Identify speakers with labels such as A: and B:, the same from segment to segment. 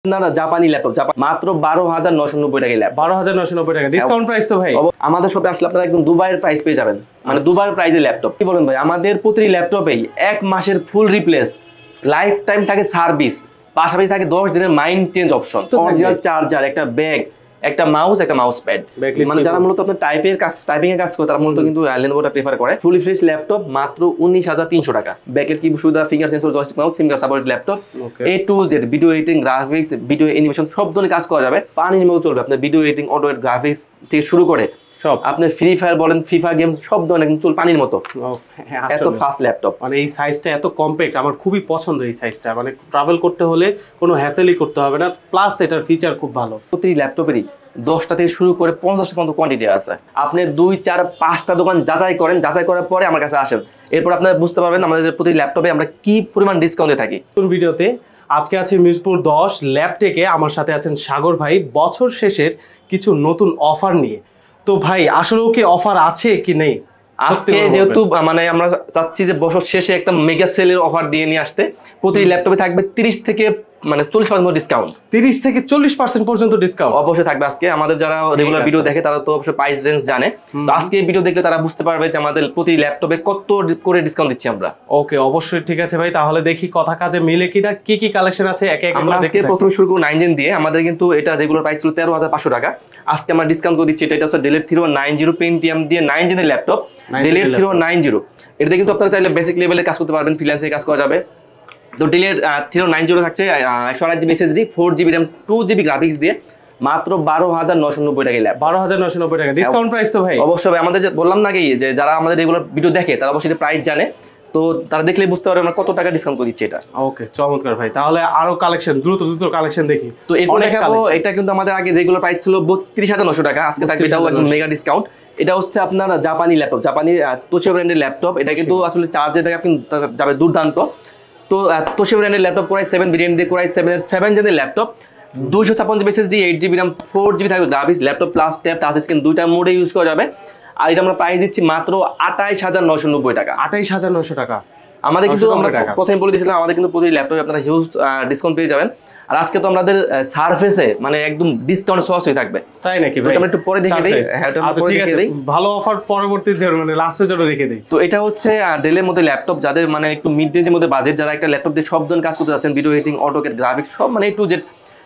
A: না জাপানি ল্যাপটপ মাত্র 12,990 টাকা ল্যাপটপ
B: 12,990 টাকা ডিসকাউন্ট প্রাইস তো ভাই।
A: আমাদের শপে আসলে আপনারা একদম দুবাইয়ের প্রাইস পেয়ে যাবেন, মানে দুবাইয়ের প্রাইসে ল্যাপটপ। কি বলেন ভাই, আমাদের প্রতি ল্যাপটপেই 1 মাসের ফুল রিপ্লেস, লাইফ টাইম থাকে সার্ভিস, পাশাপাশি থাকে 10 দিনের mind change option, original charger, একটা ব্যাগ, একটা মাউস, একটা মাউস প্যাড। মানে যারা মূলত আপনার টাইপিং এর কাজ করে তারা মূলত কিন্তু Lenovoটা প্রেফার করে। ফুলি ফ্রেশ ল্যাপটপ মাত্র 19,300 টাকা। ব্যাকের কি সুবিধা, finger sensor, joystick mouse, SIM card supported laptop. A to Z video editing, graphics, video animation সব ধরনের কাজ করা যাবে। পানির মতো চলবে। আপনার ভিডিও এডিটিং, অটো গ্রাফিক্স থেকে শুরু করে
B: সব,
A: আপনি ফ্রি ফায়ার বলেন, ফিফা গেমস সব ধরনের চল পানির মতো। এত ফাস্ট ল্যাপটপ,
B: মানে এই সাইজটা এত কম্প্যাক্ট, আমার খুবই পছন্দ এই সাইজটা। মানে ট্রাভেল করতে হলে কোনো হ্যাসেলই করতে হবে না, প্লাস এটার ফিচার খুব ভালো।
A: প্রতি ল্যাপটপেরই 10টা থেকে শুরু করে 50টা পর্যন্ত কোয়ান্টিটি আছে। আপনি 2, 4, 5টা দোকান যাচাই করেন, যাচাই করার পরে আমার কাছে আসেন, এরপর আপনারা বুঝতে পারবেন আমাদের প্রতি ল্যাপটপে আমরা কি পরিমাণ ডিসকাউন্টে থাকি।
B: ভিডিওতে আজকে আছে মিরপুর 10 ল্যাবটেকে, আমার সাথে আছেন সাগর ভাই বছর শেষের কিছু নতুন অফার নিয়ে। তো ভাই আসলেও কি অফার আছে কি নেই?
A: আজকে যেহেতু মানে আমরা চাচ্ছি যে বছর শেষে একটা মেগা সেলের অফার দিয়ে নিয়ে আসতে, প্রতি ল্যাপটপে থাকবে 30 থেকে মানে 40% ডিসকাউন্ট।
B: 30 থেকে 40% পর্যন্ত ডিসকাউন্ট
A: অবশ্যই থাকবে আজকে। আমাদের যারা রেগুলার ভিডিও দেখে তারা তো অবশ্যই প্রাইস রেঞ্জ জানে, তো আজকে ভিডিও দেখলে তারা বুঝতে পারবে যে আমাদের প্রতি ল্যাপটপে কত করে ডিসকাউন্ট দিচ্ছি আমরা।
B: ওকে, অবশ্যই ঠিক আছে ভাই, তাহলে দেখি কথা কাজে মিলে কিনা, কি কি কালেকশন আছে একে একে
A: আমরা আজকে প্রথমে শুরু করব 9 জেন দিয়ে। আমাদের কিন্তু এটা রেগুলার প্রাইস ছিল 13,500 টাকা, আজকে আমরা ডিসকাউন্ট করে দিচ্ছি। এটা হচ্ছে ডেলের Thero 90 পেন্টিয়াম দিয়ে 9 জেনের ল্যাপটপ, ডেলের Thero 90। এটাতে কিন্তু আপনারা চাইলে বেসিক লেভেলে কাজ করতে পারবেন, ফ্রিল্যান্সে কাজ করা যাবে। তো ডেলের Thero 90 থাকছে 128GB SSD, 4GB RAM, 2GB graphics দিয়ে মাত্র 12,990 টাকা ল্যাপ।
B: 12,990 টাকা ডিসকাউন্ট প্রাইস তো ভাই।
A: অবশ্যই আমাদের বললাম না কি যে যারা আমাদের রেগুলার ভিডিও দেখে তারা অবশ্যই প্রাইস জানে, তো তারা দেখলে বুঝতে পারবে আমরা কত টাকা ডিসকাউন্ট করে দিচ্ছি এটা।
B: ওকে, চমৎকার ভাই, তাহলে আরো কালেকশন দ্রুত কালেকশন দেখি।
A: তো এরপর দেখাবো, এটা কিন্তু আমাদের আগে রেগুলার প্রাইস ছিল 32,900 টাকা, আজকে থাকবে এটাও একদম মেগা ডিসকাউন্ট। এটা হচ্ছে আপনার জাপানি ল্যাপটপ, জাপানি তোশিবা ব্র্যান্ডের ল্যাপটপ। এটা কিন্তু আসলে চার্জের টাকা যাবে দুর্দান্ত। তো তোশিবা ব্র্যান্ডের ল্যাপটপ কোরাই 7 ভেরিয়েন্ট দিয়ে, কোরাই 7 জেনের laptop, 256GB SSD, 8GB RAM, 4GB থাকবে graphics, laptop plus tab touch screen দুইটা মোডে ইউজ করা যাবে। আর এটা আমরা প্রাইস দিচ্ছি মাত্র 28,990 টাকা।
B: 28,900 টাকা।
A: আমাদের কিন্তু আমরা প্রথমে বলে দিয়েছিলাম আমাদের কিন্তু প্রতি ল্যাপটপে আপনারা হিউজ ডিসকাউন্ট পেয়ে যাবেন। আর আজকে তো আমাদের সারফেসে মানে একদম ডিসকাউন্ট সহজ হয়ে থাকবে।
B: তাই নাকি ভাই?
A: আমরা একটু পরে দেখে দেই। হ্যাঁ,
B: আচ্ছা ঠিক আছে, ভালো অফার পরবর্তী মানে লাস্টের জন্য রেখে দেই।
A: তো এটা হচ্ছে ডেলের মধ্যে ল্যাপটপ, যাদের মানে একটু মিড রেঞ্জের মধ্যে বাজেট, যারা একটা ল্যাপটপ দিয়ে সব ধরনের কাজ করতে যাচ্ছেন, ভিডিও এডিটিং, অটোক্যাড, গ্রাফিক্স সব মানে একটু জেড,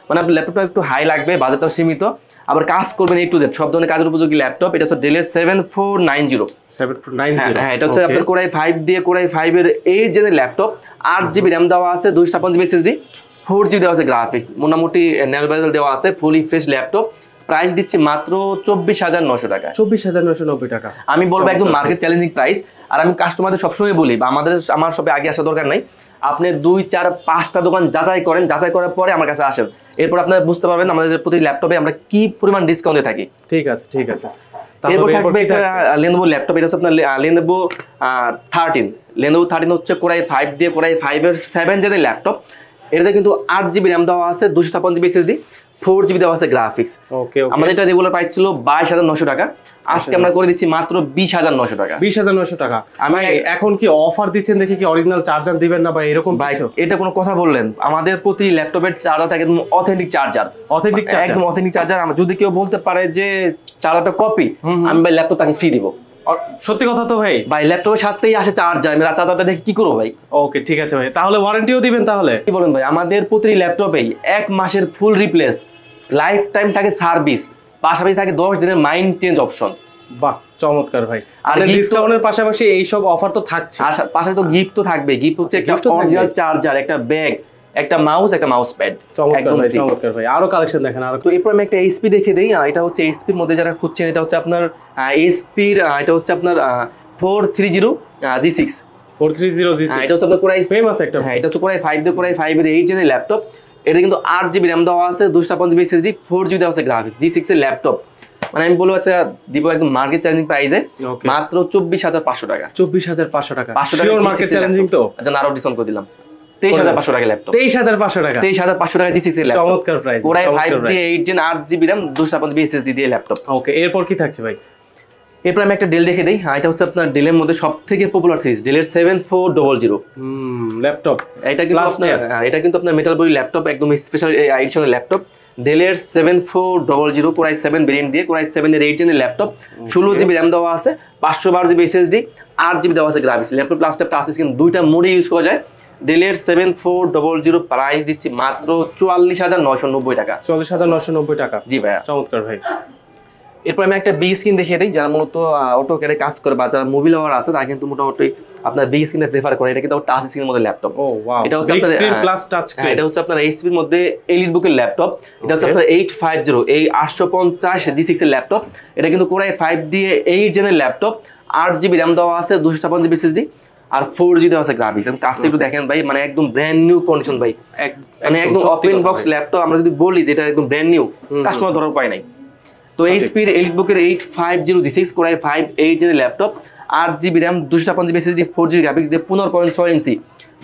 A: মানে আপনার ল্যাপটপটা একটু হাই লাগবে, বাজেটটাও সীমিত, আবার কাজ করবেন A to Z সব ধরনের কাজের উপযোগী ল্যাপটপ। এটা হচ্ছে ডেলের 7490। হ্যাঁ, এটা হচ্ছে আপনার কোরাই 5 দিয়ে, কোরাই 5 এর 8 জেনের ল্যাপটপ, 8GB RAM দেওয়া আছে, 256GB SSD, 4GB দেওয়া আছে গ্রাফিক্স, মোটামুটি নেল বেজেল দেওয়া আছে, ফুলি ফ্রেশ ল্যাপটপ। প্রাইস দিচ্ছি মাত্র 24,900 টাকা।
B: 24,990 টাকা।
A: আমি বলবো একদম মার্কেট চ্যালেঞ্জিং প্রাইস। আর আমি কাস্টমারদের সবসময় বলি, বা আমার সবে আগে আসা দরকার নাই, আপনি 2, 4, 5টা দোকান যাচাই করেন, যাচাই করার পরে আমার কাছে আসেন, এরপর আপনারা বুঝতে পারবেন আমাদের প্রতি ল্যাপটপে আমরা কি পরিমাণ ডিসকাউন্টে থাকি।
B: ঠিক আছে ঠিক আছে।
A: এরপর থাকবে একটা Lenovo ল্যাপটপ, এটা হচ্ছে আপনার Lenovo 13। Lenovo 13 হচ্ছে কোরাই 5 দিয়ে, কোরাই 5 এর 7 জেনের ল্যাপটপ। এটাতে কিন্তু 8GB RAM দেওয়া আছে, 256GB SSD, 4GB দেওয়া আছে গ্রাফিক্স।
B: ওকে,
A: আমাদের এটা রেগুলার প্রাইস ছিল 22,900 টাকা, আজকে আমরা করে দিচ্ছি মাত্র 20,900 টাকা।
B: 20,900 টাকা। আমি এখন কি অফার দিচ্ছেন দেখি, কি অরিজিনাল চার্জার দিবেন না বা এরকম কিছু?
A: এটা কোনো কথা বললেন, আমাদের প্রতি ল্যাপটপের চার্জার থাকে একদম অথেন্টিক চার্জার, একদম অথেন্টিক চার্জার। আমরা যদি কেউ বলতে পারে যে চার্জারটা কপি, আমি ভাই ল্যাপটপ তাকে ফ্রি দিব।
B: সত্যি কথা তো ভাই? ভাই
A: ল্যাপটপের সাথেই আসে চার্জার, আমি চার্জারটা দেখে কি করবো ভাই?
B: ওকে ঠিক আছে ভাই, তাহলে ওয়ারেন্টিও দিবেন তাহলে?
A: কি বলেন ভাই, আমাদের প্রতি ল্যাপটপেই 1 মাসের ফুল রিপ্লেস, লাইফ টাইম থাকে সার্ভিস, পাশাপাশি থাকে 10 দিনের মাইন্ড চেঞ্জ অপশন।
B: বাহ, চমৎকার ভাই। আর ডিসকাউন্টের পাশাপাশি এই সব অফার তো থাকছে,
A: আর পাশাপাশি তো গিফট তো থাকবে। গিফট হচ্ছে একটা অরিজিনাল চার্জার, একটা ব্যাগ, একটা মাউস, একটা মাউস প্যাড।
B: চমৎকার ভাই, আরো কালেকশন দেখেন। আর
A: তো এরপর আমি একটা এইচপি দেখে দেই। এটা হচ্ছে এইচপির মধ্যে যারা খুঁজছেন, এটা হচ্ছে আপনার এইচপির, এটা হচ্ছে আপনার 430 G6।
B: 430 G6
A: এটা হচ্ছে আপনার কোরাই
B: ফেমাস একটা।
A: হ্যাঁ, এটা হচ্ছে কোরাই 5 দিয়ে, কোরাই 5 এর 8 জেনের ল্যাপটপ। এটা কিন্তু 8GB RAM দেওয়া আছে, 256GB SSD, 4GB দেওয়া আছে গ্রাফিক্স, G6 এর ল্যাপটপ। মানে আমি বলবো আছে দিব একদম মার্কেট চ্যালেঞ্জিং প্রাইসে, মাত্র 24,500 টাকা।
B: 24,500 টাকা
A: 500 টাকা
B: মার্কেট চ্যালেঞ্জিং তো।
A: আচ্ছা, আরো ডিসকাউন্ট করে দিলাম, 23,500 টাকা ল্যাপটপ।
B: 23,500 টাকা।
A: 23,500 টাকা G6 এর ল্যাপটপ।
B: চমৎকার প্রাইস।
A: কোরাই 5 দিয়ে 8 gen, 8GB RAM, 256GB SSD দিয়ে ল্যাপটপ।
B: ওকে, এরপর কি থাকছে ভাই?
A: এরপর আমি একটা ডেল দেখে দিই। এটা হচ্ছে আপনার ডেলের মধ্যে সব থেকে পপুলার সিরিজ, ডেলের 7400।
B: ল্যাপটপ
A: এটা কিন্তু আপনার মেটাল বডি ল্যাপটপ, একদম স্পেশাল এডিশনের ল্যাপটপ। ডেলের 7400 Core i7 ভেরিয়েন্ট দিয়ে, Core i7 এর 8 জেনের ল্যাপটপ, 16GB র্যাম দেওয়া আছে, 512GB SSD, 8GB দেওয়া আছে graphics. Laptop plus touch screen দুইটা মোডে ইউজ করা যায়। ডেলের 7400 প্রাইস দিচ্ছি মাত্র 44,990 টাকা।
B: 44,990 টাকা।
A: জি ভাইয়া,
B: চমৎকার ভাই।
A: এরপর আমি একটা বিগ স্ক্রিন দেখিয়ে দিই। যারা মূলত অটোক্যাডে কাজ করে বা যারা মুভি লাভার আছে তারা কিন্তু মোটামুটি আপনার বিগ স্ক্রিনে প্রেফার করে। এটা কিন্তু টাচ স্ক্রিনের মধ্যে ল্যাপটপ।
B: ও ওয়াও,
A: এটা হচ্ছে
B: big screen plus touch screen.
A: এটা হচ্ছে আপনার এইচপি এর মধ্যে এলিটবুকের ল্যাপটপ। এটা হচ্ছে আপনার 850 এই 850 G6 এর ল্যাপটপ। এটা কিন্তু Core i5 দিয়ে 8 জেনের ল্যাপটপ, 8GB র্যাম দেওয়া আছে, 256GB SSD আর 4G দেওয়া আছে গ্রাফিক্স। কাজটা একটু দেখেন ভাই, মানে একদম ব্র্যান্ড নিউ কন্ডিশন ভাই, মানে একদম ওপেন বক্স ল্যাপটপ। আমরা যদি বলি যে এটা একদম ব্র্যান্ড নিউ, কাস্টমার ধরার উপায় নাই। তো এইচপির এলিটবুকের 850 G6 Core i5 8 জেনের laptop, 8GB RAM, 256GB SSD, 4G graphics দিয়ে 15.6 ইঞ্চি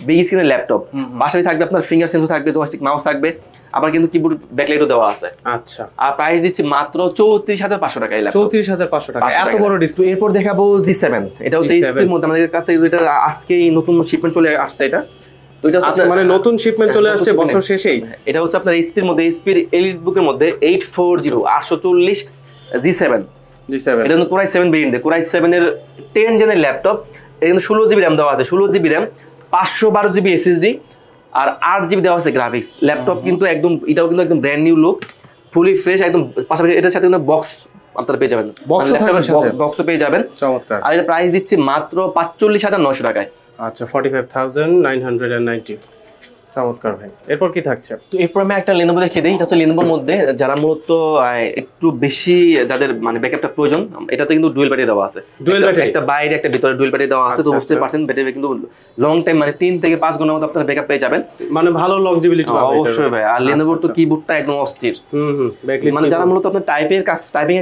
A: বিগ স্ক্রিনের ল্যাপটপ। পাশাপাশি থাকবে আপনার ফিঙ্গার সেন্সর থাকবে, জয়স্টিক মাউস থাকবে, আবার কিন্তু কিবোর্ড ব্যাকলাইটও দেওয়া আছে।
B: আচ্ছা,
A: আর প্রাইস দিচ্ছি মাত্র 34,500 টাকা। এই ল্যাপটপ
B: 34,500 টাকা, এত বড় ডিসপ্লে।
A: এরপর দেখাবো G7। এটা হচ্ছে এইচপির মধ্যে আমাদের কাছে এটা আজকেই নতুন শিপমেন্ট চলে আসছে। এটা তো এটা
B: আচ্ছা, মানে নতুন শিপমেন্ট চলে আসছে বছর শেষেই।
A: এটা হচ্ছে আপনার এইচপির মধ্যে, এইচপির এলিটবুকের মধ্যে 840 840 G7। এটা কিন্তু Core i7 ভেরিয়েন্ট দিয়ে, Core i7 এর 10 জেনের ল্যাপটপ। এটা কিন্তু 16GB র্যাম দেওয়া আছে, 16GB র্যাম, 512GB SSD আর 8GB দেওয়া আছে গ্রাফিক্স। ল্যাপটপ কিন্তু একদম, এটাও কিন্তু একদম brand new look, fully fresh একদম। পাশাপাশি এটার সাথে কিন্তু বক্স আপনারা পেয়ে যাবেন, বক্সও পেয়ে যাবেন।
B: চমৎকার।
A: আর এটা প্রাইস দিচ্ছি মাত্র 45,900 টাকায়।
B: আচ্ছা, 45,990। চমৎকার ভাই। এরপর কি থাকছে?
A: তো এরপর আমি একটা Lenovo দেখিয়ে দিই। এটা হচ্ছে Lenovoর মধ্যে যারা মূলত একটু বেশি যাদের মানে ব্যাকআপটা প্রয়োজন, এটাতে কিন্তু ডুয়েল ব্যাটারি দেওয়া আছে।
B: ডুয়েল ব্যাটারি,
A: একটা বাইরে একটা ভিতরে ডুয়েল ব্যাটারি দেওয়া আছে। তো বুঝতে পারছেন ব্যাটারি কিন্তু লং টাইম, মানে 3 থেকে 5 ঘন্টার মধ্যে আপনারা ব্যাকআপ পেয়ে যাবেন,
B: মানে ভালো লংজিবিলিটি পাবেন।
A: অবশ্যই ভাই। আর Lenovoর তো কিবোর্ডটা একদম অস্থির। মানে যারা মূলত আপনার টাইপিং এর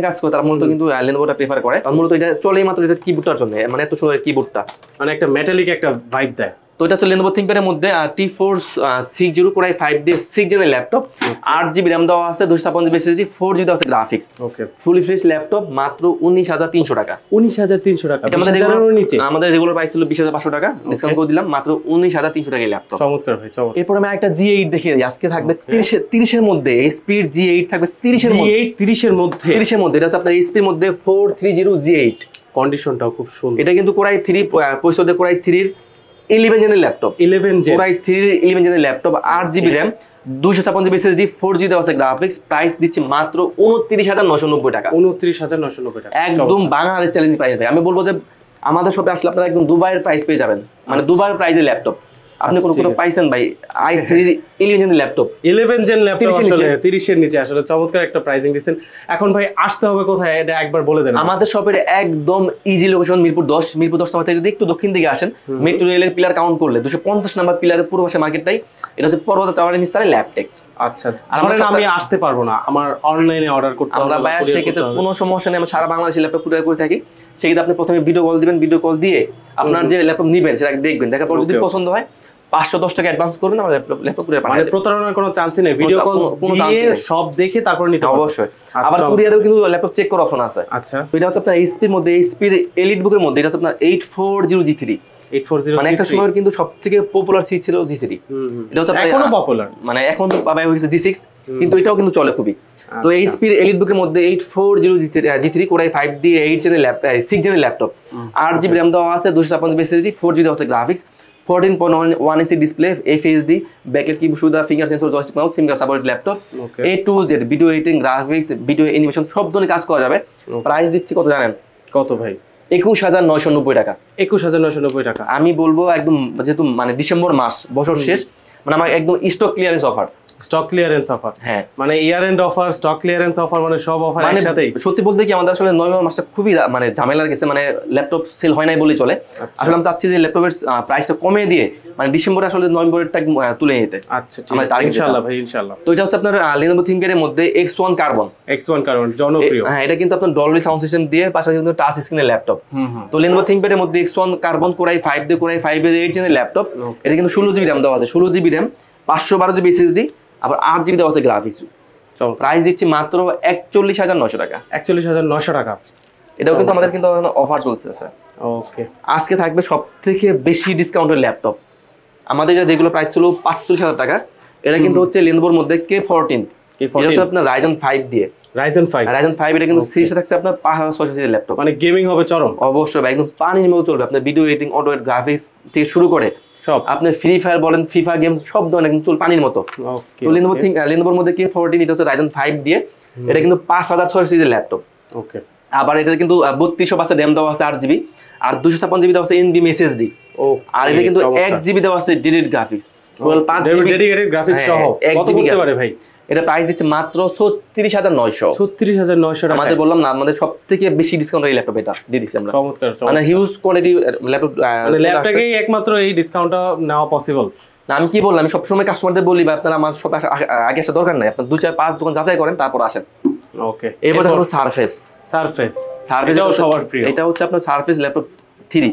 A: কাজ করে তারা মূলত কিন্তু Lenovoটা প্রেফার করে। আর মূলত এটা চলেই মাত্র এটা কিবোর্ডটার জন্য, মানে এত সুন্দর কিবোর্ডটা,
B: মানে একটা মেটালিক একটা ভাইব দেয়।
A: তো এটা হচ্ছে Lenovo ThinkPad এর মধ্যে T460 Core i5 দিয়ে 6 জেনের ল্যাপটপ, 8GB র্যাম দেওয়া আছে, 256GB SSD, 4G দেওয়া আছে গ্রাফিক্স।
B: ওকে,
A: ফুলি ফ্রেশ ল্যাপটপ, মাত্র 19,300 টাকা।
B: 19,300 টাকা।
A: এটা আমাদের রেগুলার প্রাইস ছিল 20,500 টাকা, ডিসকাউন্ট করে দিলাম মাত্র 19,300 টাকা ল্যাপটপ।
B: চমৎকার ভাই, চমৎকার।
A: এরপর আমি একটা G8 দেখিয়ে দিই। আজকে থাকবে 30 এর মধ্যে, এইচপির G8 থাকবে 30 এর মধ্যে।
B: 30 এর মধ্যে,
A: 30 এর মধ্যে। এটা হচ্ছে আপনার এইচপির মধ্যে 430 G8।
B: কন্ডিশনটাও খুব সুন্দর।
A: এটা কিন্তু Core i3 processor Core i3 এর 11 জেনের ল্যাপটপ,
B: 11 জেন,
A: Core i3 11 জেনের laptop, 8GB RAM, 256GB SSD, 4G দেওয়া আছে গ্রাফিক্স। প্রাইস দিচ্ছি মাত্র 29,990 টাকা।
B: 29,990 টাকা,
A: একদম বাংলাদেশ চ্যালেঞ্জ প্রাইস ভাই। আমি বলবো যে আমাদের শপে আসলে আপনারা একদম দুবাইয়ের প্রাইস পেয়ে যাবেন, মানে দুবাইয়ের প্রাইসের ল্যাপটপ আপনি কোনো পাইছেন ভাই। i3 11 gen laptop,
B: 11 gen laptop আসলে 30 এর নিচে, আসলে চমৎকার একটা প্রাইসিং দিবেন। এখন ভাই আসতে হবে কোথায় এটা একবার বলে দেন।
A: আমাদের শপের একদম ইজি লোকেশন মিরপুর 10 নম্বর থেকে যদি একটু দক্ষিণ দিকে আসেন, মেট্রো রেলের পিলার কাউন্ট করলে 250 নম্বর পিলারের পূর্ব পাশে মার্কেটটাই। এটা হচ্ছে পর্বত টাওয়ারের নিচতলায় ল্যাপটেক।
B: আচ্ছা, ধরেন আমি আসতে পারবো না, আমার অনলাইনে অর্ডার করতে হবে,
A: আমরা বাইরে সেক্ষেত্রে কোনো সমস্যা নেই, আমরা সারা বাংলাদেশে ল্যাপটপ কুরিয়ার করে থাকি। সেক্ষেত্রে আপনি প্রথমে ভিডিও কল দিবেন, ভিডিও কল দিয়ে আপনার যে ল্যাপটপ নেবেন সেটা দেখবেন, দেখার পর যদি পছন্দ হয় 510 টাকা অ্যাডভান্স করবেন, আমরা ল্যাপটপ কুরিয়ার পাঠাই।
B: মানে প্রতারণার কোনো চান্সই নেই, ভিডিও কল দিয়ে সব দেখে তারপর নিতে হবে।
A: অবশ্যই। আবার কুরিয়ারেও কিন্তু ল্যাপটপ চেক করার অপশন আছে।
B: আচ্ছা,
A: এটা হচ্ছে আপনার এইচপির মধ্যে, এইচপির এলিটবুকের মধ্যে, এটা হচ্ছে আপনার 840 G3।
B: 840
A: মানে একটা সময় কিন্তু সবথেকে পপুলার সিরিজ ছিল G3। এটা হচ্ছে
B: এখনো পপুলার,
A: মানে এখন বাবাই হয়েছে G6, কিন্তু এটাও কিন্তু চলে খুবই। তো এইচপির এলিটবুকের মধ্যে 840 G3 Core i5 দিয়ে 8 জেনের ল্যাপটপ, 6 জেনের ল্যাপটপ, 8GB র্যাম দেওয়া আছে, 256GB SSD, 4G দেওয়া আছে গ্রাফিক্স, 14.1 ইঞ্চি ডিসপ্লে, FHD, ব্যাকের কিবোর্ড সুবিধা, finger sensor, joystick mouse, SIM card supported laptop, A to Z video editing, graphics, video animation সব ধরনের কাজ করা যাবে। প্রাইস দিচ্ছি কত জানেন?
B: কত ভাই?
A: 21,990 টাকা।
B: 21,990 টাকা।
A: আমি বলবো একদম, যেহেতু মানে ডিসেম্বর মাস, বছর শেষ, মানে আমার একদম stock clearance offer.
B: Stock clearance offer,
A: হ্যাঁ,
B: মানে year end offer, stock clearance offer, মানে সব অফার একসাথে।
A: সত্যি বলতে কি আমাদের আসলে নভেম্বর মাসটা খুবই মানে ঝামেলার গেছে, মানে ল্যাপটপ সেল হয় নাই বলেই চলে। আসলে আমি চাচ্ছি যে ল্যাপটপের প্রাইসটা কমিয়ে দিয়ে মানে ডিসেম্বরে আসলে নভেম্বরেরটা তুলে নিতে।
B: আচ্ছা, ঠিক আছে, ইনশাআল্লাহ ভাই, ইনশাআল্লাহ।
A: তো এটা হচ্ছে আপনার Lenovo ThinkPad এর মধ্যে X1 কার্বন।
B: X1 কার্বন জনপ্রিয়।
A: হ্যাঁ, এটা কিন্তু আপনার ডলবি সাউন্ড সিস্টেম দিয়ে, পাশাপাশি কিন্তু টাচ স্ক্রিনের ল্যাপটপ। তো Lenovo ThinkPad এর মধ্যে X1 কার্বন Core i5 দিয়ে Core i5 এর 8 জেনের ল্যাপটপ। এটা কিন্তু 16GB র্যাম দেওয়া আছে, 16GB র্যাম, 512GB SSD, আবার 8GB দেওয়া আছে গ্রাফিক্স। প্রাইস দিচ্ছি মাত্র 41,900 টাকা।
B: 41,900 টাকা।
A: এটাও কিন্তু আমাদের কিন্তু অফার চলতেছে।
B: ওকে,
A: আজকে থাকবে সব থেকে বেশি ডিসকাউন্টের ল্যাপটপ। আমাদের যেগুলো প্রাইস ছিল 45,000 টাকা, এটা কিন্তু হচ্ছে লেনোভোর মধ্যে K14, এটা হচ্ছে আপনার Ryzen 5 দিয়ে।
B: Ryzen 5
A: এটা কিন্তু সিরিজে থাকছে আপনার 5600 সিরিজের ল্যাপটপ,
B: মানে গেমিং হবে চরম।
A: অবশ্যই ভাই, একদম পানির মতো চলবে। আপনার ভিডিও এডিটিং, অটো গ্রাফিক্স থেকে শুরু করে
B: সব,
A: আপনি ফ্রি ফায়ার বলেন, ফিফা গেমস সব ধরনের একদম চল পানির মতো।
B: ওকে,
A: তো লেনোভোর মধ্যে K14, এটা হচ্ছে Ryzen 5 দিয়ে, এটা কিন্তু 5600 সিরিজের ল্যাপটপ।
B: ওকে,
A: আবার এটা কিন্তু 3200 বাসে RAM দেওয়া আছে 8GB, আর 256GB দেওয়া আছে NVMe SSD, আর এটা কিন্তু 1GB দেওয়া আছে dedicated graphics, total 5GB
B: dedicated graphics সহ। কত করতে পারে ভাই?
A: এটা প্রাইস দিচ্ছে মাত্র 36900।
B: 36900 টাকা।
A: আমাদের বললাম না, আমাদের সবথেকে বেশি ডিসকাউন্ট এই ল্যাপটপ এটা দিয়ে দিচ্ছি আমরা।
B: চমৎকার,
A: মানে হিউজ কোয়ালিটি ল্যাপটপ,
B: মানে ল্যাপটপেই একমাত্র এই ডিসকাউন্টটা নেওয়া পসিবল।
A: না, আমি কি বললাম, আমি সবসময় কাস্টমারদের বলি ভাই, আপনারা আমার সব আগে আসা দরকার নাই, আপনার 2-4-5 দোকান যাচাই করেন তারপর আসেন।
B: ওকে,
A: এরপর দেখো সারফেস।
B: সারফেস
A: এটাও
B: সবার প্রিয়।
A: এটা হচ্ছে আপনার সারফেস ল্যাপটপ 3।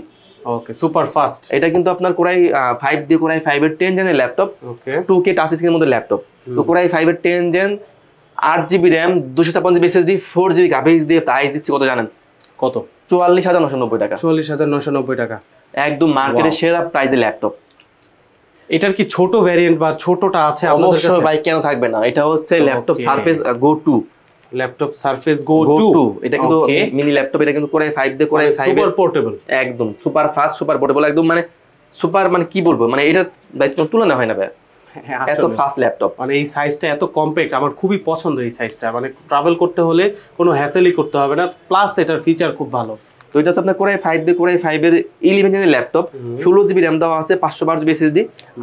B: ওকে, সুপার ফাস্ট।
A: এটা কিন্তু আপনার কোরাই 5 দিয়ে, কোরাই 5 এর 10 জেনের ল্যাপটপ,
B: ওকে,
A: 2K টাচ স্ক্রিনের মধ্যে ল্যাপটপ। তো কোরাই 5 এর 10 gen, 8GB RAM, 256GB SSD, 4GB graphics দিয়ে প্রাইস দিচ্ছি কত জানেন?
B: কত?
A: 44,990 টাকা।
B: 44,990 টাকা,
A: একদম মার্কেটের সেরা প্রাইসের ল্যাপটপ।
B: এটার কি ছোট ভ্যারিয়েন্ট বা ছোটটা আছে আপনাদের
A: অবশ্যই
B: কাছে?
A: ভাই, কেন থাকবে না? এটা হচ্ছে ল্যাপটপ
B: Okay.
A: সারফেস গো 2।
B: ল্যাপটপ সারফেস গো
A: গো
B: 2,
A: 2 এটা কিন্তু
B: Okay.
A: মিনি ল্যাপটপ, এটা কিন্তু কোরাই 5 দিয়ে, কোরাই 5
B: সুপার পোর্টেবল,
A: একদম সুপার ফাস্ট, সুপার পোর্টেবল, একদম মানে সুপার, মানে কি বলবো, মানে এটা তুলনা হয় না ভাই, এত ফাস্ট ল্যাপটপ।
B: মানে এই সাইজটা এত কম্প্যাক্ট, আমার খুবই পছন্দ এই সাইজটা। মানে ট্রাভেল করতে হলে কোনো হ্যাসেলই করতে হবে না, প্লাস এটার ফিচার খুব ভালো।
A: তো এটা হচ্ছে আপনার কোরাই 5 দিয়ে, কোরাই 5 এর 11 জেনের ল্যাপটপ, 16GB RAM দেওয়া আছে, 512GB SSD,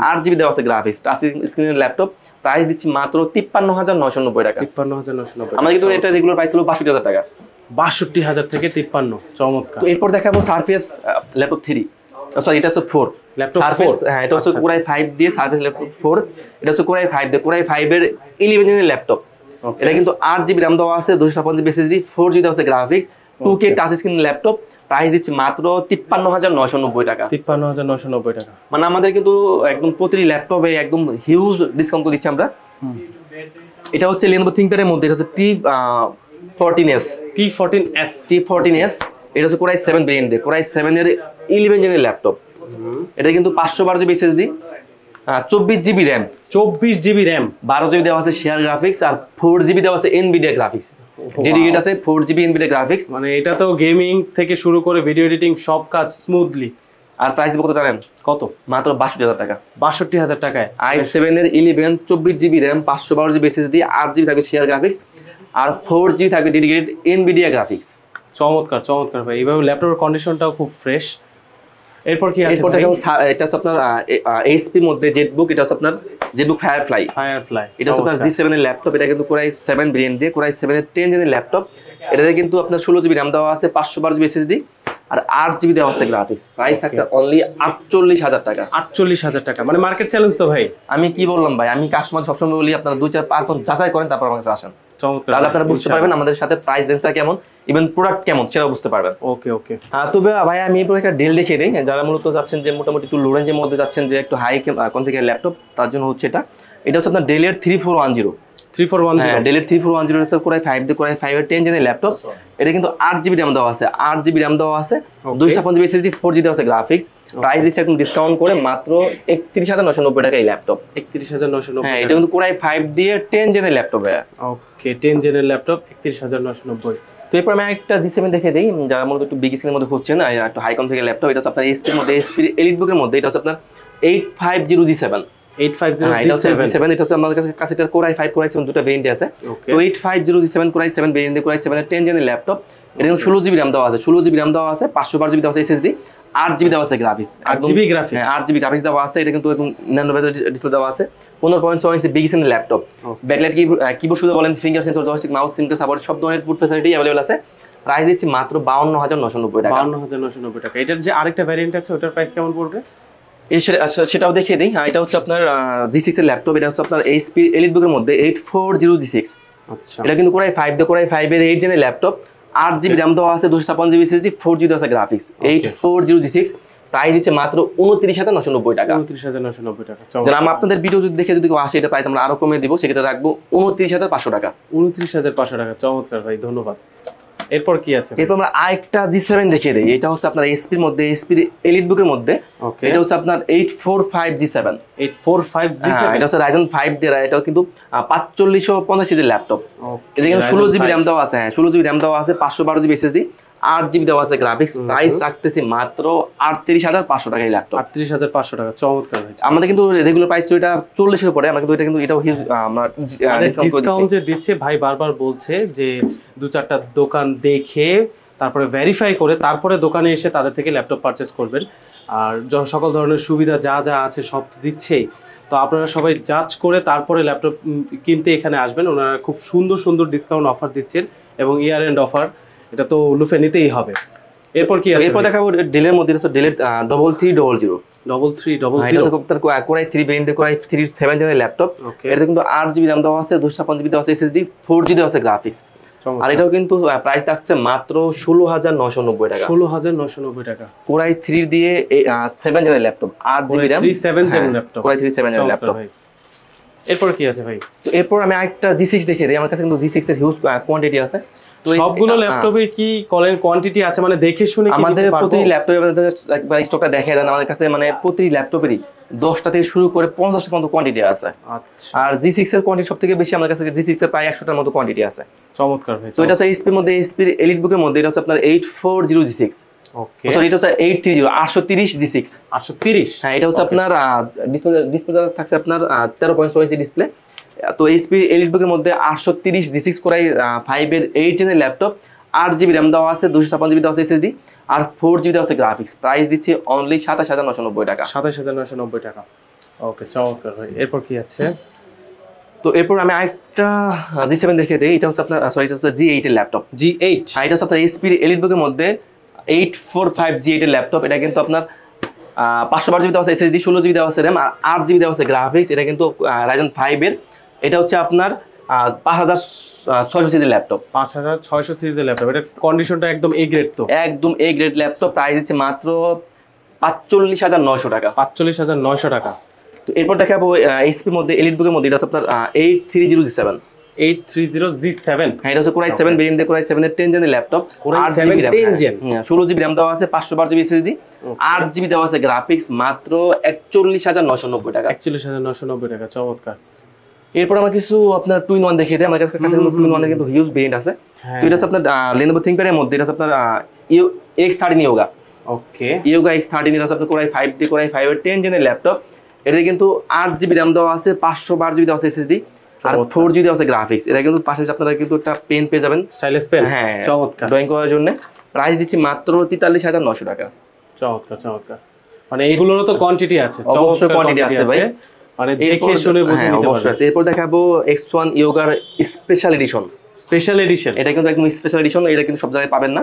A: 8GB দেওয়া আছে গ্রাফিক্স, টাচ স্ক্রিনের ল্যাপটপ। প্রাইস দিচ্ছি মাত্র 53,990 টাকা।
B: 53,990।
A: আমাদের কিন্তু এটা রেগুলার প্রাইস ছিল 62,000 টাকা।
B: 62,000 থেকে 53, চমৎকার।
A: তো এরপর দেখাবো সারফেস ল্যাপটপ 3, সরি এটা হচ্ছে 4
B: ল্যাপটপ
A: সারফেস। হ্যাঁ, এটা হচ্ছে কোরাই 5 দিয়ে সারফেস ল্যাপটপ 4, এটা হচ্ছে কোরাই 5 দিয়ে, কোরাই 5 এর 11 জেনের ল্যাপটপ। এটা কিন্তু 8GB RAM দেওয়া আছে, 256GB SSD, 4GB দেওয়া আছে graphics, 2K touch screen laptop. Price দিচ্ছি মাত্র 53,990 টাকা।
B: 53,990 টাকা।
A: মানে আমাদের কিন্তু একদম প্রতিটি ল্যাপটপে একদম হিউজ ডিসকাউন্ট দিচ্ছি আমরা। এটা হচ্ছে Lenovo ThinkPad এর মধ্যে, এটা হচ্ছে T14s। T14s এটা হচ্ছে কোরাই 7 ভেরিয়েন্ট দিয়ে, কোরাই 7 এর 11 জেনের ল্যাপটপ। এটা কিন্তু 512GB SSD, 24GB RAM,
B: 24GB RAM,
A: 12GB দেওয়া আছে শেয়ার গ্রাফিক্স, আর 4GB দেওয়া আছে NVIDIA গ্রাফিক্স। ডেডিকেট আছে 4GB NVIDIA গ্রাফিক্স।
B: মানে এটা তো গেমিং থেকে শুরু করে ভিডিও এডিটিং সব কাজ স্মুথলি।
A: আর প্রাইস কত জানেন?
B: কত?
A: মাত্র 62,000 টাকা।
B: 62,000 টাকায়
A: i7 এর 11, 24GB RAM, 512GB SSD, 8GB থাকবে শেয়ার গ্রাফিক্স, আর 4GB থাকবে ডেডিকেটেড NVIDIA গ্রাফিক্স।
B: চমৎকার, চমৎকার ভাই। এইভাবে ল্যাপটপের কন্ডিশনটাও খুব ফ্রেশ। এরপর কি আছে?
A: এরপর দেখো এটা হচ্ছে আপনার HP এর মধ্যে জেটবুক, এটা হচ্ছে আপনার জেটবুক ফায়ারফ্লাই। এটা হচ্ছে আপনার G7 এর ল্যাপটপ, এটা কিন্তু কোরাই 7 ভেরিয়েন্ট দিয়ে, কোরাই 7 এর 10 জেনের ল্যাপটপ। এটাতে কিন্তু আপনার 16GB RAM দেওয়া আছে, 512GB SSD, আর 8GB দেওয়া আছে গ্রাফিক্স। প্রাইস থাকছে অনলি 48,000 টাকা।
B: 48,000 টাকা, মানে মার্কেট চ্যালেঞ্জ তো ভাই।
A: আমি কি বললাম ভাই, আমি কাস্টমার সবসময় বলি আপনারা 2-4-5 জন যাচাই করেন তারপর আমার কাছে আসেন।
B: চমৎকার,
A: তাহলে আপনারা বুঝতে পারবেন আমাদের সাথে প্রাইস রেঞ্জটা কেমন, ইভেন প্রোডাক্ট কেমন সেটাও বুঝতে পারবেন।
B: ওকে, ওকে।
A: তবে ভাই আমি এরপর একটা ডেল দেখিয়ে দিই, যারা মূলত যাচ্ছেন যে মোটামুটি একটু লো রেঞ্জের মধ্যে যাচ্ছেন, যে একটু হাই কনফিগার ল্যাপটপ, তার জন্য হচ্ছে এটা হচ্ছে আপনার ডেলের 3410।
B: 3410,
A: ডেলের 3410 এর কোরাই 5 দিয়ে, কোরাই 5 এর 10 জেনের ল্যাপটপ। এটা কিন্তু 8GB RAM দেওয়া আছে, 8GB RAM দেওয়া আছে, 256GB SSD, 4GB দেওয়া আছে গ্রাফিক্স। প্রাইস দিচ্ছে একদম ডিসকাউন্ট করে মাত্র 31,990 টাকা এই ল্যাপটপ।
B: 31,990।
A: হ্যাঁ, এটা কিন্তু কোরাই 5 দিয়ে 10 জেনের ল্যাপটপ।
B: ওকে, 10 জেনের ল্যাপটপ 31,990।
A: তো এরপর আমি একটা G7 দেখে দিই, যারা মূলত একটু বিগ স্ক্রিনের মধ্যে হচ্ছে না, একটু হাই কনফিগার ল্যাপটপ। এটা হচ্ছে আপনার HP এর মধ্যে, HP এলিটবুকের মধ্যে, এটা হচ্ছে আপনার 850G7।
B: 850G7,
A: এটা হচ্ছে আমাদের কাছে এটা কোরাই 5, কোরাই 7 দুটো ভেরিয়েন্ট আছে। তো 850G7 কোরাই 7 ভেরিয়েন্ট দিয়ে, কোরাই 7 এর 10 জেনের ল্যাপটপ। এটা কিন্তু 16GB RAM দেওয়া আছে, 16GB RAM দেওয়া আছে, 512GB দেওয়া আছে SSD, 8GB দেওয়া আছে গ্রাফিক্স।
B: 8GB গ্রাফিক্স,
A: হ্যাঁ 8GB গ্রাফিক্স দেওয়া আছে। এটা কিন্তু একদম ন্যানো বেজেল ডিসপ্লে দেওয়া আছে, 15.6 ইঞ্চি বিগ স্ক্রিনের ল্যাপটপ। ব্যাকলাইট কিবোর্ড শুধু বলেন, finger sensor, joystick, mouse, single support, সব ধরনের ফুড ফ্যাসিলিটি अवेलेबल আছে। প্রাইস দিচ্ছি মাত্র 52,990 টাকা।
B: 52,990 টাকা। এটার যে আরেকটা ভ্যারিয়েন্ট আছে ওটার প্রাইস কেমন পড়বে?
A: সেটাও দেখিয়ে দিই। এটা হচ্ছে আপনার G6 এর ল্যাপটপ। এটা হচ্ছে আপনার HP এলিটবুকের মধ্যে 840G6।
B: আচ্ছা,
A: এটা কিন্তু কোরাই 5 দিয়ে, কোরাই 5 এর 8 জেনের ল্যাপটপ, 8GB RAM দেওয়া আছে, 256GB SSD, 4GB দেওয়া আছে গ্রাফিক্স। 840G6 প্রাইস দিচ্ছে মাত্র 29,990 টাকা।
B: 29,990 টাকা।
A: যারা আপনাদের ভিডিও যদি দেখে যদি কেউ আসে, এটা প্রাইস আমরা আরো কমে দিব, সেক্ষেত্রে রাখবো 29,500 টাকা।
B: 29,500 টাকা। চমৎকার ভাই, ধন্যবাদ। এরপর কি আছে?
A: এরপর আমরা আরেকটা G7 দেখিয়ে দেই। এটা হচ্ছে আপনার এসপির মধ্যে, এসপির এলিট বুকের মধ্যে। এটা হচ্ছে আপনার 845 G7।
B: 845 G7,
A: এটা হচ্ছে Ryzen 5 দিয়ে, এটাও কিন্তু 4550 সিরিজের ল্যাপটপ। এটা কিন্তু 16 জিবি র্যাম দেওয়া আছে, 16 জিবি র্যাম দেওয়া আছে, 512 জিবি এসএসডি, 8 জিবি দেওয়া আছে গ্রাফিক্স। প্রাইস রাখতেছি মাত্র 38500 টাকা এই ল্যাপটপ।
B: 38500 টাকা, চমৎকার ভাই।
A: আমাদের কিন্তু রেগুলার প্রাইস ছিল এটা 40 এর উপরে, আমরা কিন্তু এটাও আমরা
B: ডিসকাউন্ট যে দিচ্ছে ভাই, বারবার বলছে যে 2-4টা দোকান দেখে তারপরে ভেরিফাই করে তারপরে দোকানে এসে তাদের থেকে ল্যাপটপ পারচেজ করবেন। আর সকল ধরনের সুবিধা যা যা আছে সব তো দিচ্ছেই, তো আপনারা সবাই জাজ করে তারপরে ল্যাপটপ কিনতে এখানে আসবেন। ওনারা খুব সুন্দর সুন্দর ডিসকাউন্ট অফার দিচ্ছেন এবং ইয়ার এন্ড অফার, এটা তো লুফে নিতেই হবে। এরপর কি আছে?
A: এরপর দেখাবো ডেলের মধ্যে, হচ্ছে ডেলের 3300 কোরাই 3 ভেরিয়েন্টের কোরাই 3 7 জেনারেল ল্যাপটপ। এটা কিন্তু 8 জিবি র্যাম দেওয়া আছে, 256 জিবি দেওয়া আছে এসএসডি, 4 জিবি দেওয়া আছে গ্রাফিক্স। আর এটাও কিন্তু প্রাইস থাকছে মাত্র 16990 টাকা।
B: 16990 টাকা
A: কোরাই 3 দিয়ে 7 general laptop, 8 GB RAM,
B: 7 general laptop,
A: core i 3 7 general laptop.
B: এরপর কি আছে ভাই?
A: তো এরপর আমি আরেকটা G6 দেখিয়ে দিই। আমার কাছে কিন্তু G6 এর হিউজ কোয়ান্টিটি আছে।
B: তো সবগুলো ল্যাপটপে কি কলের কোয়ান্টিটি আছে, মানে দেখে শুনে কি
A: আমাদের প্রতি ল্যাপটপে একবার স্টকটা দেখিয়ে দেন। আমাদের কাছে মানে প্রতি ল্যাপটপেরই 10টা থেকে শুরু করে 50টা পর্যন্ত কোয়ান্টিটি আছে।
B: আচ্ছা।
A: আর G6 এর কোয়ান্টিটি সবথেকে বেশি আমাদের কাছে, G6 এর প্রায় 100টার মতো কোয়ান্টিটি আছে।
B: চমৎকার ভাই।
A: তো এটা হচ্ছে এসপির মধ্যে, এসপির এলিট বুকের মধ্যে এটা হচ্ছে আপনার 840 G6।
B: ওকে,
A: সরি এটা হচ্ছে 830 830 G6।
B: 830,
A: হ্যাঁ, এটা হচ্ছে আপনার ডিসপ্লে থাকছে আপনার 13.6 ইঞ্চি ডিসপ্লে। তো এসপি এলিট বুকের মধ্যে 830 G6 কোরাই 5 এর 8 জেনের ল্যাপটপ, 8 জিবি র্যাম দেওয়া আছে, 256 জিবি দেওয়া আছে এসএসডি, আর 4 জিবি দেওয়া আছে গ্রাফিক্স। প্রাইস দিচ্ছে অনলি 27990 টাকা।
B: 27990 টাকা। ওকে, চমৎকার ভাই। এরপর কি আছে?
A: তো এরপর আমি আরেকটা G7 দেখিয়ে দিই। এটা হচ্ছে আপনার এটা হচ্ছে G8 এর ল্যাপটপ।
B: G8,
A: হ্যাঁ, এটা হচ্ছে আপনার এসপি এলিট বুকের মধ্যে 845 G8 এর ল্যাপটপ। এটা কিন্তু আপনার 512 জিবি দেওয়া আছে এসএসডি, 16 জিবি দেওয়া আছে র্যাম, আর 8 জিবি দেওয়া আছে গ্রাফিক্স। এটা কিন্তু Ryzen 5 এর। এটা হচ্ছে আপনার 5600 সিরিজের ল্যাপটপ।
B: 5600 সিরিজের ল্যাপটপ। এটা কন্ডিশনটা একদম এ গ্রেড, তো
A: একদম এ গ্রেড ল্যাপটপ। প্রাইস দিচ্ছে মাত্র 45900 টাকা।
B: 45900 টাকা।
A: তো এরপর দেখাবো এইচপির মধ্যে এলিট বুকের মধ্যে, এটা হচ্ছে আপনার 830 G7।
B: 830 G7,
A: হ্যাঁ, এটা হচ্ছে কোরাই 7 ভেরিয়েন্ট দিয়ে, কোরাই 7 এর 10 জেনের laptop,
B: core i 7 10 gen,
A: 16 GB RAM দেওয়া আছে, 512 জিবি এসএসডি, 8 জিবি দেওয়া আছে গ্রাফিক্স। মাত্র 41990 টাকা।
B: 41990 টাকা, চমৎকার।
A: এরপর আমরা কিছু আপনার টু ইন ওয়ান দেখিয়ে দিই। আমার কাছে টু ইন ওয়ানের কিন্তু হিউজ ভেরিয়েন্ট আছে। তো এটা হচ্ছে আপনার Lenovo ThinkPad এর মধ্যে, এটা হচ্ছে আপনার X13 Yoga।
B: ওকে,
A: Yoga X13 এটা হচ্ছে আপনার কোরাই 5 দিয়ে, কোরাই 5 এর 10 জেনের ল্যাপটপ। এটাতে কিন্তু 8 জিবি র্যাম দেওয়া আছে, 512 জিবি দেওয়া আছে এসএসডি, আর 4 জিবি দেওয়া আছে গ্রাফিক্স। এটা কিন্তু পাশাপাশি আপনারা কিন্তু একটা পেন পেয়ে যাবেন,
B: স্টাইলিশ পেন।
A: হ্যাঁ,
B: চমৎকার,
A: ড্রয়িং করার জন্য। প্রাইস দিচ্ছি মাত্র 43900 টাকা।
B: চমৎকার, চমৎকার। মানে এইগুলোরও তো কোয়ান্টিটি আছে,
A: অবশ্যই কোয়ান্টিটি আছে ভাই,
B: মানে দেখে শুনে বুঝে নিতে পারবেন।
A: এরপর দেখাবো X1 Yoga special edition.
B: Special edition,
A: এটা কিন্তু একদম স্পেশাল এডিশন, এটা কিন্তু সব জায়গায় পাবেন না।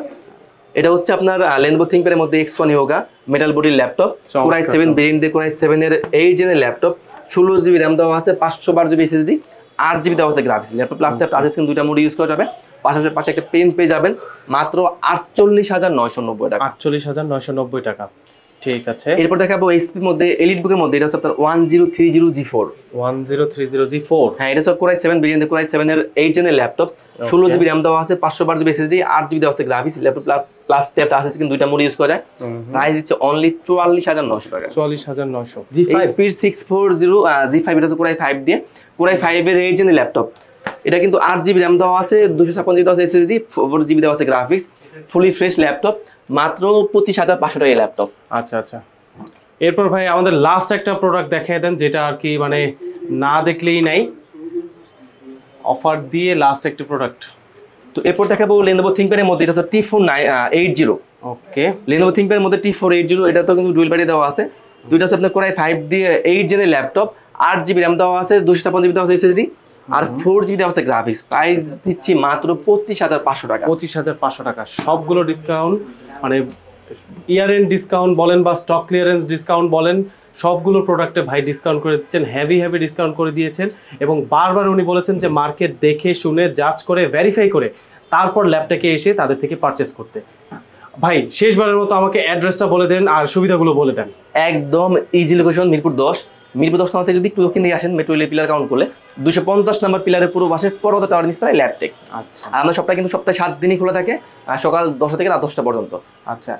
A: এটা হচ্ছে আপনার Lenovo ThinkPad এর মধ্যে X1 Yoga মেটাল বডির ল্যাপটপ, কোরাই 7 ভেরিয়েন্ট দিয়ে, কোরাই 7 এর 8 জেনের ল্যাপটপ, 16 জিবি র্যাম দেওয়া আছে, 512 জিবি এসএসডি, 8 জিবি দেওয়া আছে graphics. Laptop plus touch screen দুইটা মোড ইউজ করা যাবে। পাশাপাশি পাশে একটা পেন পেয়ে যাবেন মাত্র 48990 টাকা।
B: 48990 টাকা, ঠিক আছে।
A: এরপর দেখাবো এইচপির মধ্যে এলিট বুকের মধ্যে, এটা হচ্ছে আপনার 1030 G4।
B: 1030 G4,
A: হ্যাঁ, এটা হচ্ছে কোরাই 7 ভেরিয়েন্ট, কোরাই 7 এর 8 জেনের ল্যাপটপ, 16 জিবি র্যাম দেওয়া আছে, 512 জিবি এসএসডি, 8 জিবি দেওয়া আছে graphics. Laptop plus tab touch screen দুইটা মোড ইউজ করা যায়। প্রাইস দিচ্ছে অনলি 44900 টাকা।
B: 44900।
A: G5 640 G5, এটা হচ্ছে কোরাই 5 দিয়ে, কোরাই 5 এর 8 জেনের ল্যাপটপ। এটা কিন্তু 8 জিবি র্যাম দেওয়া আছে, 256 জিবি দেওয়া আছে এসএসডি, 4 জিবি দেওয়া আছে গ্রাফিক্স। ফুলি ফ্রেশ ল্যাপটপ, মাত্র 25500 টাকা ল্যাপটপ।
B: আচ্ছা আচ্ছা। এরপর ভাই আমাদের লাস্ট একটা প্রোডাক্ট দেখিয়ে দেন, যেটা আর কি মানে না দেখলেই নাই, অফার দিয়ে লাস্ট একটা প্রোডাক্ট।
A: তো এরপর দেখাবো Lenovo ThinkPad এর মধ্যে, এটা হচ্ছে T480।
B: ওকে,
A: Lenovo ThinkPad এর মধ্যে T480, এটা তো কিন্তু ডুয়েল ব্যাটারি দেওয়া আছে। দুইটা হচ্ছে আপনার কোরাই 5 দিয়ে 8 জেনের ল্যাপটপ, 8 জিবি র্যাম দেওয়া আছে, 256 জিবি দেওয়া আছে এসএসডি, আর 4 জিবি দেওয়া আছে গ্রাফিক্স। প্রাইস দিচ্ছি মাত্র 25500 টাকা।
B: 25500 টাকা। সবগুলো ডিসকাউন্ট, মানে ইয়ার এন্ড ডিসকাউন্ট বলেন বা স্টক ক্লিয়ারেন্স ডিসকাউন্ট বলেন, সবগুলো প্রোডাক্টে ভাই ডিসকাউন্ট করে দিচ্ছেন, হেভি ডিসকাউন্ট করে দিয়েছেন। এবং বারবার উনি বলেছেন যে মার্কেট দেখে শুনে জাজ করে ভেরিফাই করে তারপর ল্যাপটপে এসে তাদের থেকে পারচেস করতে। ভাই শেষবারের মতো আমাকে অ্যাড্রেসটা বলে দেন আর সুবিধাগুলো বলে দেন।
A: একদম ইজি লোকেশন, মিরপুর 10। মিরপুর 10 নম্বর থেকে যদি একটু দক্ষিণ দিকে আসেন মেট্রো রেলের পিলার কাউন্ট করলে 250 নম্বর পিলারের পুরো পাশে পর্বত টাওয়ার নিচতলায় ল্যাবটেক।
B: আচ্ছা
A: আর আমরা সপ্তাহে কিন্তু সপ্তাহে 7 দিনই খোলা থাকে, আর সকাল 10টা থেকে রাত 10টা পর্যন্ত।
B: আচ্ছা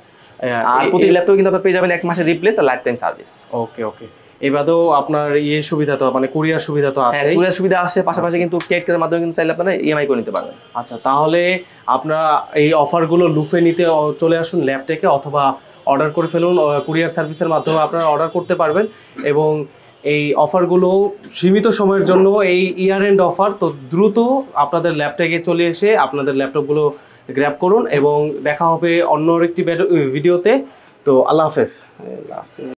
A: আর প্রতি ল্যাপটপ কিন্তু আপনারা পেয়ে যাবেন 1 মাসের রিপ্লেস আর লাইফ টাইম সার্ভিস।
B: ওকে ওকে, এবারেও আপনার সুবিধা তো মানে কুরিয়ার সুবিধা তো আছে,
A: কুরিয়ার সুবিধা আছে, পাশাপাশি কিন্তু ক্রেডিট কার্ডের মাধ্যমে কিন্তু চাইলে আপনারা ইএমআই করে নিতে পারবেন।
B: আচ্ছা তাহলে আপনারা এই অফারগুলো লুফে নিতে চলে আসুন ল্যাবটেকে, অথবা অর্ডার করে ফেলুন, কুরিয়ার সার্ভিসের মাধ্যমে আপনারা অর্ডার করতে পারবেন। এবং এই অফারগুলো সীমিত সময়ের জন্য, এই ইয়ার এন্ড অফার, তো দ্রুত আপনাদের ল্যাবটেকে চলে এসে আপনাদের ল্যাপটপগুলো গ্র্যাব করুন। এবং দেখা হবে অন্য একটি ভিডিওতে। তো আল্লাহ হাফেজ।